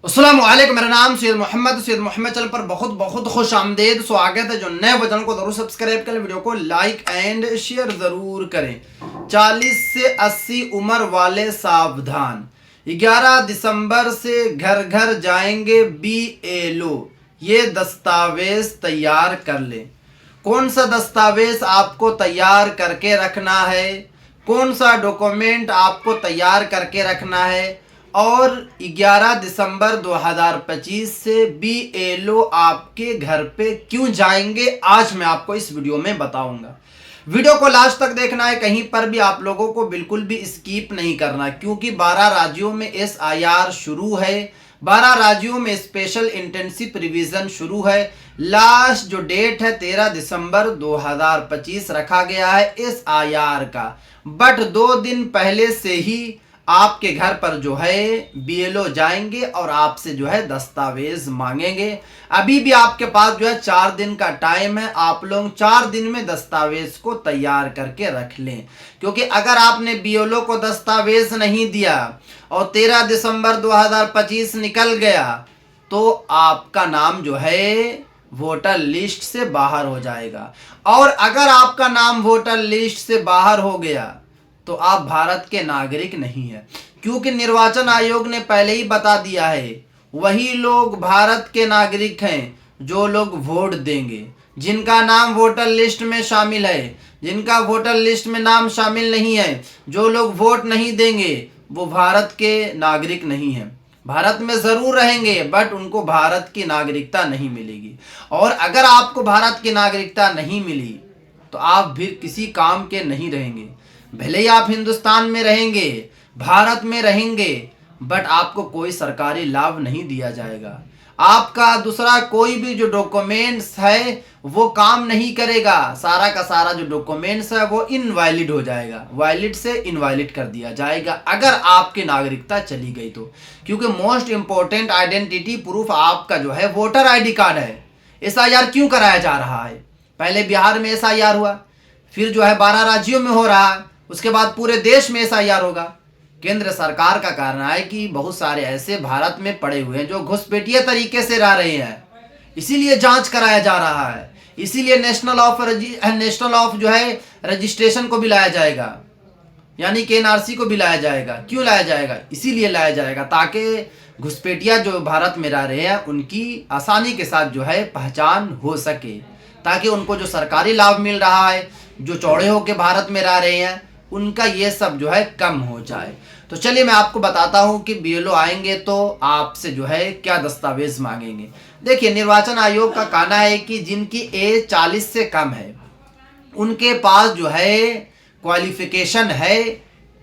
अस्सलाम वालेकुम। मेरा नाम सैयद मोहम्मद चैनल पर बहुत बहुत खुश आमदेद स्वागत है। जो नए चैनल को जरूर सब्सक्राइब करें, वीडियो को लाइक एंड शेयर ज़रूर करें। 40 से 80 उम्र वाले सावधान, 11 दिसंबर से घर घर जाएंगे BLO। ये दस्तावेज तैयार कर लें। कौन सा दस्तावेज आपको तैयार करके रखना है, कौन सा डॉक्यूमेंट आपको तैयार करके रखना है, और 11 दिसंबर 2025 से BLO आपके घर पे क्यों जाएंगे, आज मैं आपको इस वीडियो में बताऊंगा। वीडियो को लास्ट तक देखना है, कहीं पर भी आप लोगों को बिल्कुल भी स्किप नहीं करना, क्योंकि 12 राज्यों में SIR शुरू है, 12 राज्यों में स्पेशल इंटेंसिव रिवीजन शुरू है। लास्ट जो डेट है 13 दिसंबर 2025 रखा गया है SIR का, बट 2 दिन पहले से ही आपके घर पर जो है BLO जाएंगे और आपसे जो है दस्तावेज मांगेंगे। अभी भी आपके पास जो है 4 दिन का टाइम है, आप लोग 4 दिन में दस्तावेज को तैयार करके रख लें, क्योंकि अगर आपने BLO को दस्तावेज नहीं दिया और 13 दिसंबर 2025 निकल गया तो आपका नाम जो है वोटर लिस्ट से बाहर हो जाएगा। और अगर आपका नाम वोटर लिस्ट से बाहर हो गया तो आप भारत के नागरिक नहीं है, क्योंकि निर्वाचन आयोग ने पहले ही बता दिया है वही लोग भारत के नागरिक हैं जो लोग वोट देंगे। जिनका नाम वोटर लिस्ट में शामिल है, जिनका वोटर लिस्ट में नाम शामिल नहीं है, जो लोग वोट नहीं देंगे वो भारत के नागरिक नहीं है। भारत में जरूर रहेंगे बट उनको भारत की नागरिकता नहीं मिलेगी। और अगर आपको भारत की नागरिकता नहीं मिली तो आप भी किसी काम के नहीं रहेंगे। भले ही आप हिंदुस्तान में रहेंगे, भारत में रहेंगे, बट आपको कोई सरकारी लाभ नहीं दिया जाएगा। आपका दूसरा कोई भी जो डॉक्यूमेंट्स है वो काम नहीं करेगा। सारा का सारा जो डॉक्यूमेंट्स है वो इनवैलिड हो जाएगा, वैलिड से इनवैलिड कर दिया जाएगा अगर आपकी नागरिकता चली गई तो। क्योंकि मोस्ट इंपॉर्टेंट आइडेंटिटी प्रूफ आपका जो है वोटर ID कार्ड है। SIR क्यों कराया जा रहा है? पहले बिहार में SIR हुआ, फिर जो है 12 राज्यों में हो रहा है, उसके बाद पूरे देश में SIR होगा। केंद्र सरकार का कहना है कि बहुत सारे ऐसे भारत में पड़े हुए हैं जो घुसपैठिया तरीके से रह रहे हैं, इसीलिए जांच कराया जा रहा है। इसीलिए नेशनल ऑफ जो है रजिस्ट्रेशन को भी लाया जाएगा, यानी कि NRC को भी लाया जाएगा। क्यों लाया जाएगा? इसीलिए लाया जाएगा ताकि घुसपैठिया जो भारत में रह रहे हैं उनकी आसानी के साथ जो है पहचान हो सके, ताकि उनको जो सरकारी लाभ मिल रहा है, जो चौड़े होकर भारत में रह रहे हैं, उनका ये सब जो है कम हो जाए। तो चलिए मैं आपको बताता हूं कि BLO आएंगे तो आपसे जो है क्या दस्तावेज मांगेंगे। देखिए, निर्वाचन आयोग का कहना है कि जिनकी एज 40 से कम है उनके पास जो है क्वालिफिकेशन है,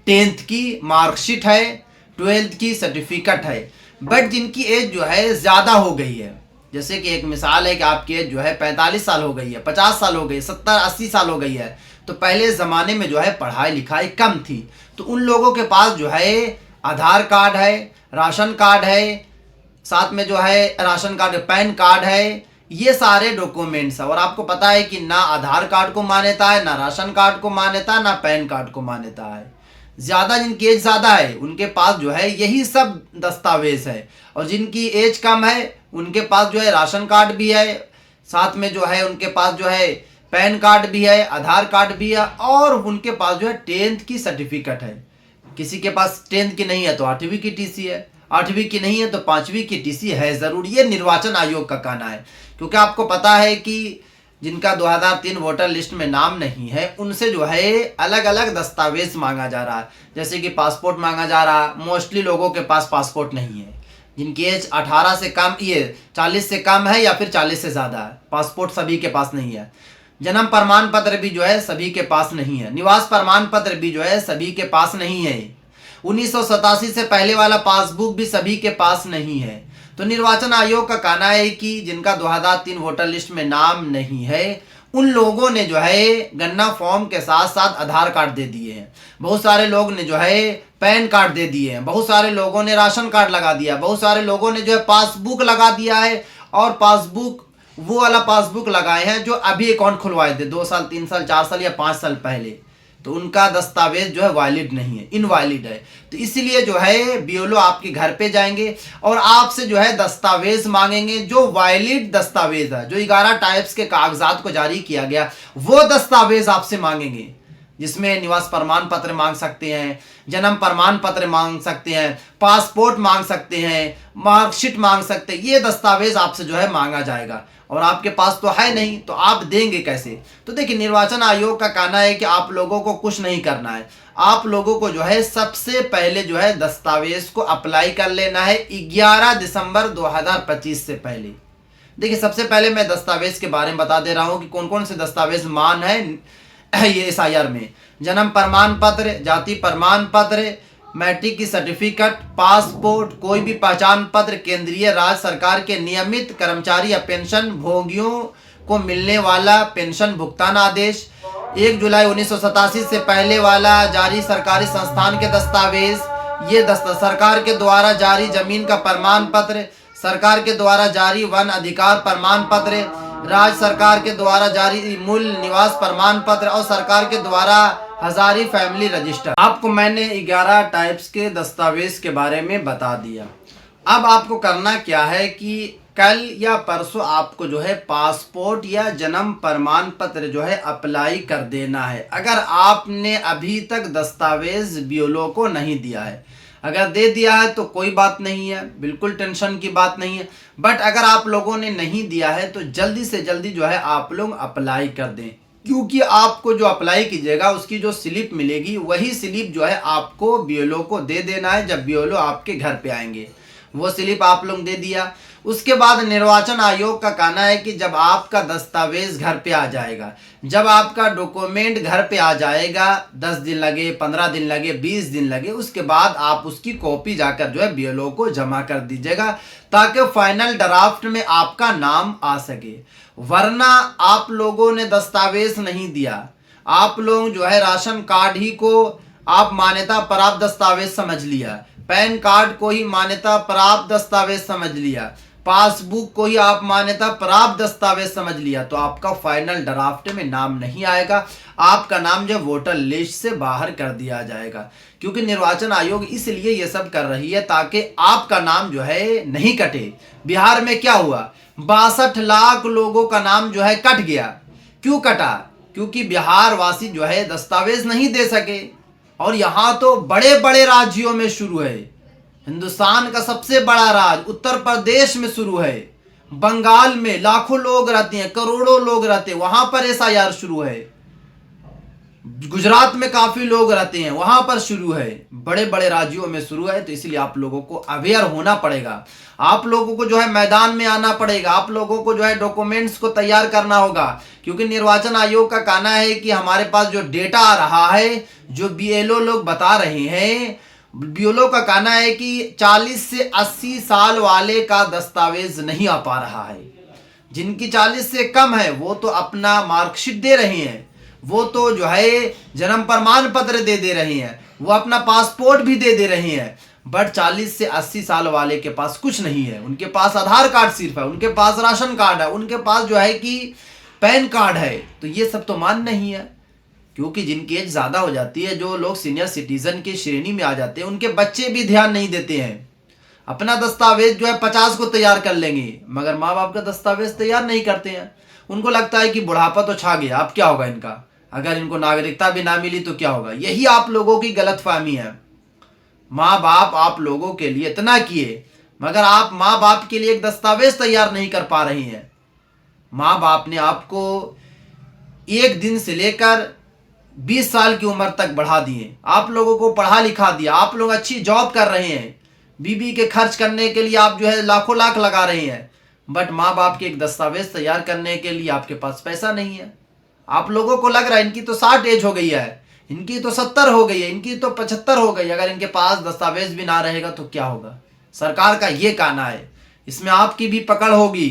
10th की मार्कशीट है, 12th की सर्टिफिकेट है। बट जिनकी एज जो है ज़्यादा हो गई है, जैसे कि एक मिसाल है कि आपकी एज जो है 45 साल हो गई है, 50 साल हो गई, 70-80 साल हो गई है, तो पहले ज़माने में जो है पढ़ाई लिखाई कम थी, तो उन लोगों के पास जो है आधार कार्ड है, राशन कार्ड है, साथ में जो है राशन कार्ड, पैन कार्ड है, ये सारे डॉक्यूमेंट्स है। और आपको पता है कि ना आधार कार्ड को मान्यता है, ना राशन कार्ड को मान्यता, ना पैन कार्ड को मान्यता है। ज़्यादा जिनकी एज ज़्यादा है उनके पास जो है यही सब दस्तावेज है, और जिनकी एज कम है उनके पास जो है राशन कार्ड भी है, साथ में जो है उनके पास जो है पैन कार्ड भी है, आधार कार्ड भी है, और उनके पास जो है 10th की सर्टिफिकेट है। किसी के पास 10th की नहीं है तो 8वीं की TC है, 8वीं की नहीं है तो 5वीं की TC है ज़रूर। ये निर्वाचन आयोग का कहना है, क्योंकि आपको पता है कि जिनका 2003 वोटर लिस्ट में नाम नहीं है उनसे जो है अलग अलग दस्तावेज मांगा जा रहा है। जैसे कि पासपोर्ट मांगा जा रहा है, मोस्टली लोगों के पास पासपोर्ट नहीं है। जिनकी एज 18 से कम, ये 40 से कम है या फिर 40 से ज़्यादा है, पासपोर्ट सभी के पास नहीं है। जन्म प्रमाण पत्र भी जो है सभी के पास नहीं है। निवास प्रमाण पत्र भी जो है सभी के पास नहीं है। 1987 से पहले वाला पासबुक भी सभी के पास नहीं है। तो निर्वाचन आयोग का कहना है कि जिनका 2003 वोटर लिस्ट में नाम नहीं है उन लोगों ने जो है गन्ना फॉर्म के साथ साथ आधार कार्ड दे दिए हैं, बहुत सारे लोग ने जो है पैन कार्ड दे दिए हैं, बहुत सारे लोगों ने राशन कार्ड लगा दिया, बहुत सारे लोगों ने जो है पासबुक लगा दिया है। और पासबुक वो वाला पासबुक लगाए हैं जो अभी अकाउंट खुलवाए थे 2 साल, 3 साल, 4 साल या 5 साल पहले। तो उनका दस्तावेज जो है वैलिड नहीं है, इनवैलिड है। तो इसलिए जो है बीएलओ आपके घर पे जाएंगे और आपसे जो है दस्तावेज मांगेंगे, जो वैलिड दस्तावेज है, जो 11 टाइप्स के कागजात को जारी किया गया वो दस्तावेज आपसे मांगेंगे, जिसमें निवास प्रमाण पत्र मांग सकते हैं, जन्म प्रमाण पत्र मांग सकते हैं, पासपोर्ट मांग सकते हैं, मार्कशीट मांग सकते हैं। ये दस्तावेज आपसे जो है मांगा जाएगा और आपके पास तो है नहीं, तो आप देंगे कैसे? तो देखिए, निर्वाचन आयोग का कहना है कि आप लोगों को कुछ नहीं करना है, आप लोगों को जो है सबसे पहले जो है दस्तावेज को अप्लाई कर लेना है 11 दिसंबर 2025 से पहले। देखिए, सबसे पहले मैं दस्तावेज के बारे में बता दे रहा हूँ कि कौन कौन से दस्तावेज मान है ये एसआईआर में। जन्म प्रमाण पत्र, जाति प्रमाण पत्र, मैट्रिक की सर्टिफिकेट, पासपोर्ट, कोई भी पहचान पत्र, केंद्रीय राज्य सरकार के नियमित कर्मचारी या पेंशन भोगियों को मिलने वाला पेंशन भुगतान आदेश, 1 जुलाई 1987 से पहले वाला जारी सरकारी संस्थान के दस्तावेज, ये सरकार के द्वारा जारी जमीन का प्रमाण पत्र, सरकार के द्वारा जारी वन अधिकार प्रमाण पत्र, राज्य सरकार के द्वारा जारी मूल निवास प्रमाण पत्र और सरकार के द्वारा हजारी फैमिली रजिस्टर। आपको मैंने 11 टाइप्स के दस्तावेज के बारे में बता दिया। अब आपको करना क्या है कि कल या परसों आपको जो है पासपोर्ट या जन्म प्रमाण पत्र जो है अप्लाई कर देना है, अगर आपने अभी तक दस्तावेज बीएलओ को नहीं दिया है। अगर दे दिया है तो कोई बात नहीं है, बिल्कुल टेंशन की बात नहीं है। बट अगर आप लोगों ने नहीं दिया है तो जल्दी से जल्दी जो है आप लोग अप्लाई कर दें, क्योंकि आपको जो अप्लाई कीजिएगा उसकी जो स्लिप मिलेगी वही स्लिप जो है आपको बीएलओ को दे देना है। जब बीएलओ आपके घर पे आएंगे वो स्लिप आप लोग दे दिया। उसके बाद निर्वाचन आयोग का कहना है कि जब आपका दस्तावेज घर पे आ जाएगा, जब आपका डॉक्यूमेंट घर पे आ जाएगा, 10 दिन लगे, 15 दिन लगे, 20 दिन लगे, उसके बाद आप उसकी कॉपी जाकर जो है बीएलओ को जमा कर दीजिएगा, ताकि फाइनल ड्राफ्ट में आपका नाम आ सके। वरना आप लोगों ने दस्तावेज नहीं दिया, आप लोग जो है राशन कार्ड ही को आप मान्यता प्राप्त दस्तावेज समझ लिया, पैन कार्ड को ही मान्यता प्राप्त दस्तावेज समझ लिया, पासबुक को ही आप मान्यता प्राप्त दस्तावेज समझ लिया, तो आपका फाइनल ड्राफ्ट में नाम नहीं आएगा, आपका नाम जो वोटर लिस्ट से बाहर कर दिया जाएगा। क्योंकि निर्वाचन आयोग इसलिए ये सब कर रही है ताकि आपका नाम जो है नहीं कटे। बिहार में क्या हुआ, 62 लाख लोगों का नाम जो है कट गया। क्यों कटा? क्योंकि बिहार वासी जो है दस्तावेज नहीं दे सके। और यहाँ तो बड़े बड़े राज्यों में शुरू है, हिंदुस्तान का सबसे बड़ा राज्य उत्तर प्रदेश में शुरू है, बंगाल में लाखों लोग रहते हैं, करोड़ों लोग रहते हैं, वहां पर एसआईआर शुरू है, गुजरात में काफी लोग रहते हैं, वहां पर शुरू है, बड़े बड़े राज्यों में शुरू है। तो इसलिए आप लोगों को अवेयर होना पड़ेगा, आप लोगों को जो है मैदान में आना पड़ेगा, आप लोगों को जो है डॉक्यूमेंट्स को तैयार करना होगा। क्योंकि निर्वाचन आयोग का कहना है कि हमारे पास जो डेटा आ रहा है, जो बीएलओ लोग बता रहे हैं, बीएलओ का कहना है कि 40 से 80 साल वाले का दस्तावेज नहीं आ पा रहा है। जिनकी 40 से कम है वो तो अपना मार्कशीट दे रहे हैं, वो तो जो है जन्म प्रमाण पत्र दे रहे हैं, वो अपना पासपोर्ट भी दे रहे हैं। बट 40 से 80 साल वाले के पास कुछ नहीं है, उनके पास आधार कार्ड सिर्फ है, उनके पास राशन कार्ड है, उनके पास जो है कि पैन कार्ड है। तो ये सब तो मान नहीं है, क्योंकि जिनकी एज ज़्यादा हो जाती है, जो लोग सीनियर सिटीजन की श्रेणी में आ जाते हैं, उनके बच्चे भी ध्यान नहीं देते हैं। अपना दस्तावेज जो है 50 को तैयार कर लेंगे, मगर माँ बाप का दस्तावेज तैयार नहीं करते हैं। उनको लगता है कि बुढ़ापा तो छा गया, अब क्या होगा इनका, अगर इनको नागरिकता भी ना मिली तो क्या होगा। यही आप लोगों की गलतफहमी है। माँ बाप आप लोगों के लिए इतना किए, मगर आप माँ बाप के लिए एक दस्तावेज तैयार नहीं कर पा रही हैं। माँ बाप ने आपको 1 दिन से लेकर 20 साल की उम्र तक बढ़ा दिए, आप लोगों को पढ़ा लिखा दिया, आप लोग अच्छी जॉब कर रहे हैं, बीबी के खर्च करने के लिए आप जो है लाखों लाख लगा रहे हैं। बट माँ बाप के एक दस्तावेज तैयार करने के लिए आपके पास पैसा नहीं है। आप लोगों को लग रहा है इनकी तो 60 एज हो गई है, इनकी तो 70 हो गई है, इनकी तो 75 हो गई, अगर इनके पास दस्तावेज भी ना रहेगा तो क्या होगा। सरकार का ये कहना है, इसमें आपकी भी पकड़ होगी।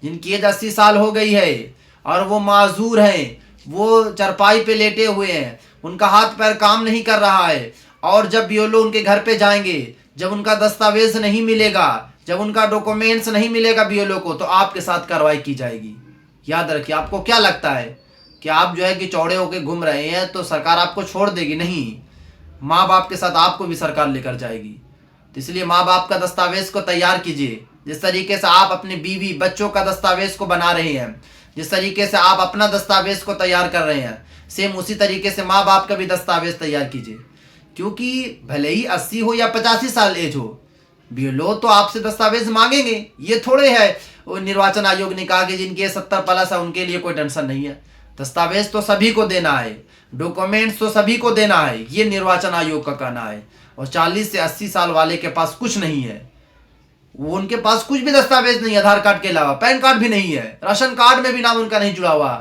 जिनकी एज 80 साल हो गई है और वो माजूर हैं, वो चरपाई पे लेटे हुए हैं, उनका हाथ पैर काम नहीं कर रहा है, और जब बीएलओ उनके घर पे जाएंगे, जब उनका दस्तावेज नहीं मिलेगा, जब उनका डॉक्यूमेंट्स नहीं मिलेगा बीएलओ को, तो आपके साथ कार्रवाई की जाएगी। याद रखिए। आपको क्या लगता है कि आप जो है कि चौड़े होके घूम रहे हैं तो सरकार आपको छोड़ देगी नहीं, माँ बाप के साथ आपको भी सरकार लेकर जाएगी। तो इसलिए माँ बाप का दस्तावेज को तैयार कीजिए। जिस तरीके से आप अपने बीवी बच्चों का दस्तावेज को बना रहे हैं, जिस तरीके से आप अपना दस्तावेज को तैयार कर रहे हैं, सेम उसी तरीके से माँ बाप का भी दस्तावेज तैयार कीजिए। क्योंकि भले ही 80 हो या 85 साल एज हो, बीएलओ तो आपसे दस्तावेज मांगेंगे। ये थोड़े है वो निर्वाचन आयोग ने कहा कि जिनके 70 प्लस है उनके लिए कोई टेंशन नहीं है। दस्तावेज तो सभी को देना है, डॉक्यूमेंट्स तो सभी को देना है, ये निर्वाचन आयोग का कहना है। और 40 से 80 साल वाले के पास कुछ नहीं है, वो उनके पास कुछ भी दस्तावेज नहीं है, आधार कार्ड के अलावा पैन कार्ड भी नहीं है, राशन कार्ड में भी नाम उनका नहीं जुड़ा हुआ,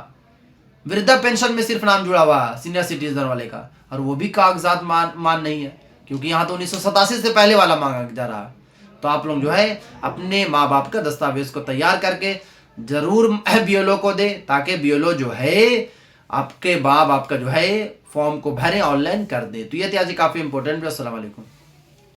वृद्धा पेंशन में सिर्फ नाम जुड़ा हुआ सीनियर सिटीजन वाले का, और वो भी कागजात मान नहीं है, क्योंकि यहाँ तो 1987 से पहले वाला मांगा जा रहा है। तो आप लोग जो है अपने माँ बाप का दस्तावेज को तैयार करके जरूर बीएलओ को दे, ताकि बीएलओ जो है आपके माँ बाप का जो है फॉर्म को भरें, ऑनलाइन कर दे। तो ये थी आज काफी इंपॉर्टेंट। अस्सलाम वालेकुम।